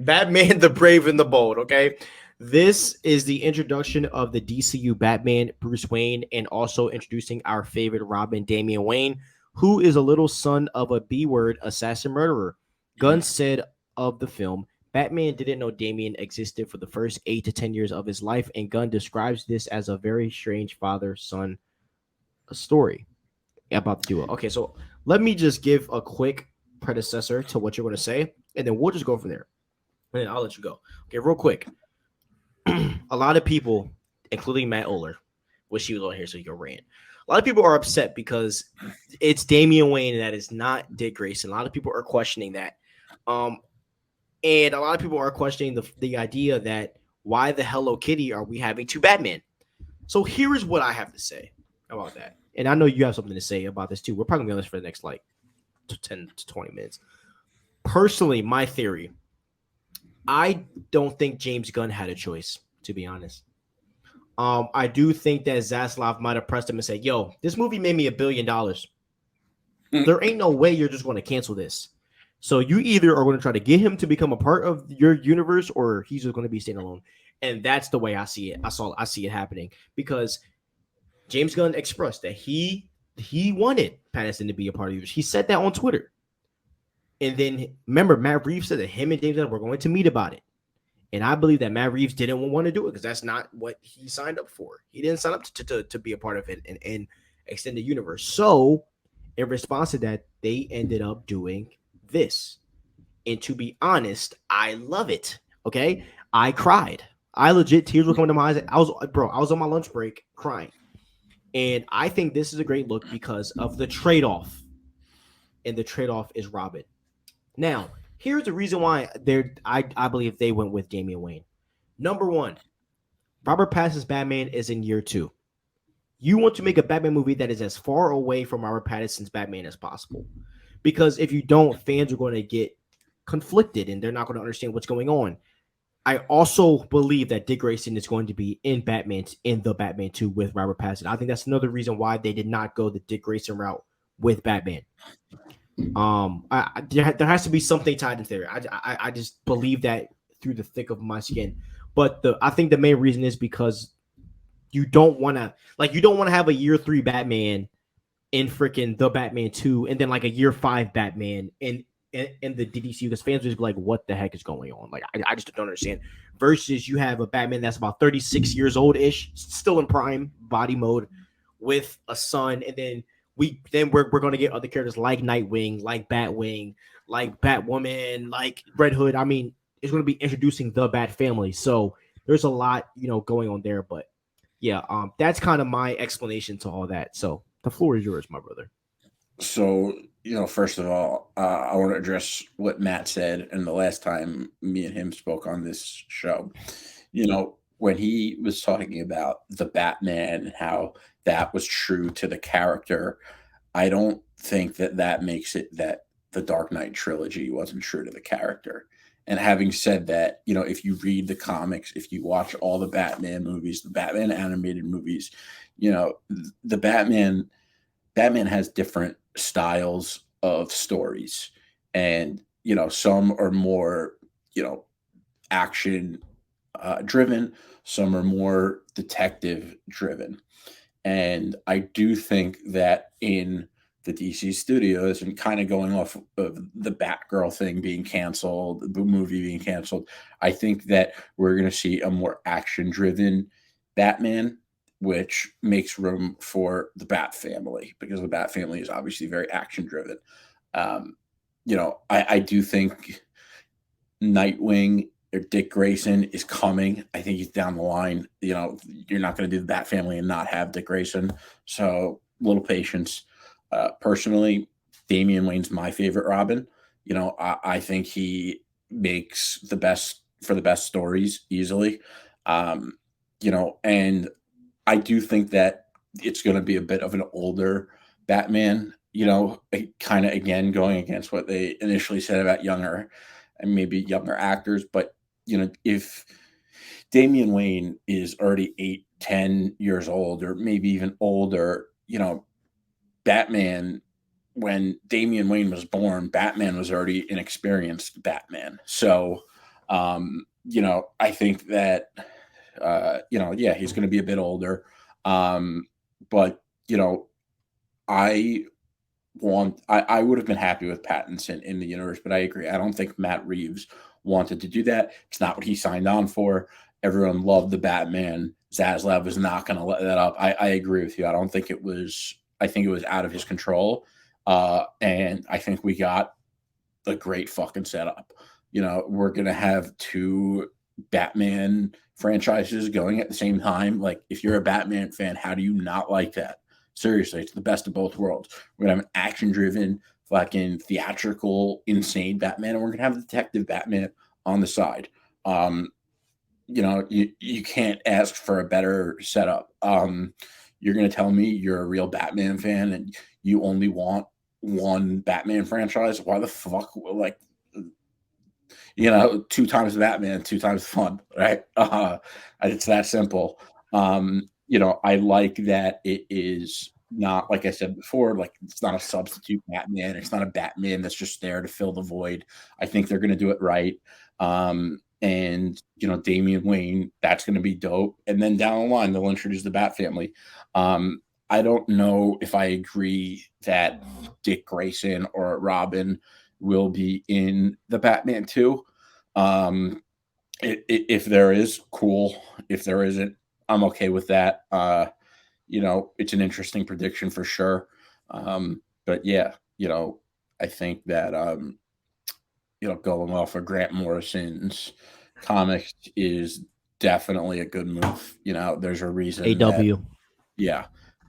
Batman the Brave and the Bold, okay? This is the introduction of the DCU Batman, Bruce Wayne, and also introducing our favorite Robin, Damian Wayne, who is a little son of a B word assassin murderer. Gunn said of the film, Batman didn't know Damian existed for the first 8 to 10 years of his life, and Gunn describes this as a very strange father son story about the duo. Okay, so let me just give a quick predecessor to what you're going to say, and then we'll just go from there. And then I'll let you go. Okay, real quick. A lot of people, including Matt Oler, wish he was on here so he could rant. A lot of people are upset because it's Damian Wayne that is not Dick Grayson. A lot of people are questioning that. And a lot of people are questioning the idea that why the Hello Kitty are we having two Batman? So here is what I have to say about that. And I know you have something to say about this too. We're probably going to be on this for the next like 10 to 20 minutes. Personally, my theory, I don't think James Gunn had a choice, to be honest. I do think that Zaslav might have pressed him and said, yo, this movie made me $1 billion. There ain't no way you're just going to cancel this. So you either are going to try to get him to become a part of your universe or he's just going to be standalone. And that's the way I see it. I see it happening because James Gunn expressed that he wanted Pattinson to be a part of it. He said that on Twitter. And then remember, Matt Reeves said that him and James Gunn were going to meet about it. And I believe that Matt Reeves didn't want to do it because that's not what he signed up for. He didn't sign up to be a part of it and extend the universe. So in response to that, they ended up doing this. And to be honest, I love it. Okay. I cried. I legit tears were coming to my eyes. I was on my lunch break crying. And I think this is a great look because of the trade-off. And the trade-off is Robin. Now, here's the reason why I believe they went with Damian Wayne. Number one, Robert Pattinson's Batman is in year 2. You want to make a Batman movie that is as far away from Robert Pattinson's Batman as possible. Because if you don't, fans are going to get conflicted and they're not going to understand what's going on. I also believe that Dick Grayson is going to be in the Batman 2 with Robert Pattinson. I think that's another reason why they did not go the Dick Grayson route with Batman. There has to be something tied into there. I just believe that through the thick of my skin. But I think the main reason is because you don't want to have a year 3 Batman in freaking the Batman 2 and then like a year 5 Batman in the DCU because fans just be like, what the heck is going on? Like, I just don't understand. Versus you have a Batman that's about 36 years old-ish, still in prime body mode with a son, and then we're going to get other characters like Nightwing, like Batwing, like Batwoman, like Red Hood. I mean, it's going to be introducing the Bat family. So there's a lot, going on there. But yeah, that's kind of my explanation to all that. So the floor is yours, my brother. So, first of all, I want to address what Matt said and the last time me and him spoke on this show. When he was talking about the Batman and how that was true to the character, I don't think that makes it that the Dark Knight trilogy wasn't true to the character. And having said that, if you read the comics, if you watch all the Batman movies, the Batman animated movies, the Batman has different styles of stories. And, some are more, action driven, some are more detective driven. And I do think that in the DC studios, and kind of going off of the Batgirl thing being canceled, the movie being canceled, I think that we're going to see a more action driven Batman, which makes room for the Bat family because the Bat family is obviously very action driven. I do think Nightwing or Dick Grayson is coming. I think he's down the line. You're not going to do the Bat family and not have Dick Grayson. So a little patience. Personally, Damian Wayne's my favorite Robin. I think he makes the best stories easily. And I do think that it's going to be a bit of an older Batman, kind of again going against what they initially said about younger and maybe younger actors. But, if Damian Wayne is already 8, 10 years old or maybe even older, Batman, when Damian Wayne was born, Batman was already an experienced Batman. So I think that yeah, he's going to be a bit older. But I I would have been happy with Pattinson in the universe, but I agree. I don't think Matt Reeves wanted to do that. It's not what he signed on for. Everyone loved the Batman. Zaslav was not going to let that up. I agree with you. I don't think it was. I think it was out of his control, and I think we got a great fucking setup. We're gonna have two Batman franchises going at the same time. Like, if you're a Batman fan, how do you not like that? Seriously, it's the best of both worlds. We're gonna have an action-driven, fucking theatrical, insane Batman, and we're gonna have the detective Batman on the side. Um, you can't ask for a better setup. You're gonna tell me you're a real Batman fan and you only want one Batman franchise? Why the fuck? Like, two times Batman, two times fun, right? It's that simple. I like that it is not, like I said before, like, it's not a substitute Batman. It's not a Batman that's just there to fill the void. I think they're going to do it right. And Damian Wayne, that's going to be dope. And then down the line, they'll introduce the Bat family. I don't know if I agree that Dick Grayson or Robin will be in the Batman 2. If there is, cool. If there isn't, I'm okay with that. It's an interesting prediction for sure. But yeah, I think that going off of Grant Morrison's comics is definitely a good move. There's a reason that, AW. yeah,